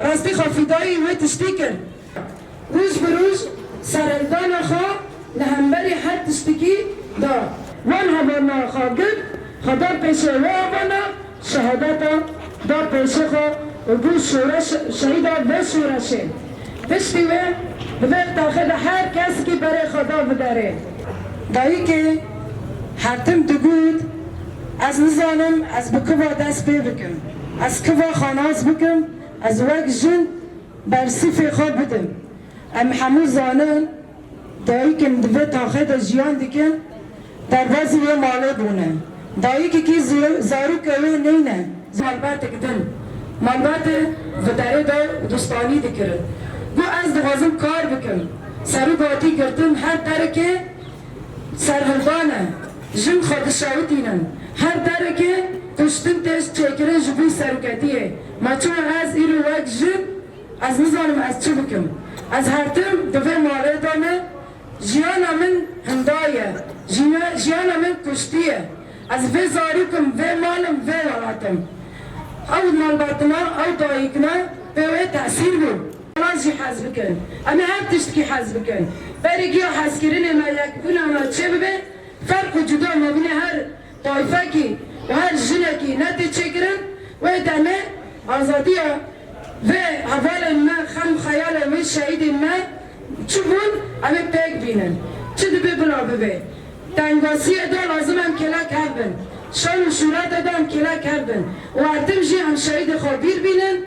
راستی خافیدایی و تشتی کرد روز بروز سرندان خواه لهمبری هر تشتکی دا وان هوانا خواه گرد خدا پیشه و آوانا شهادتا دا پیشه خواه و بو شهیدا و شورشه پشتی و بوقت آخر هر کسی که برای خدا بداره دایی که حتم دگود از نزانم از بکوا دست پی بکم از کوا خاناز بکم از وک جن بر صیف خواب بدم ام همو زانن دایی که مدوه تاخه دا جیان دیکن در بازی یه ماله بونه دایی که زارو کوه نینه مالبات کدن مالبات وداره دا دوستانی دکرن گو از دوازم کار بکم سرو باتی کردم هر درکه سرهلبانه جن خودشاوتینن هر درکه کشتن تش چکره جبوی سرکتیه ما چون از ایرو وک جن از نزانم از چه بکم از هرتم دوه ماله دانه جیانا من هندایه جیانا من کشتیه از وی زاروکم وی مالم وی ولاتم او مالباتنا او دایکنا به وی تأثیر بود خلاص جی حزب کن اما هر تشتکی حزب کن برای گیا حزب کرنه ما یک اون چه ببه فرق جدا ما بین هر طایفه کی و هر جنه کی نتی چه کرن و دمه آزادی و حوال ما خم خیال ما شهید ما چه بون اما پیک بینن چه دبه بلا ببه تنگاسی دا لازم هم کلا کردن شان و شورت دا هم کلا کردن و ارتم جی هم شهید خابیر بینن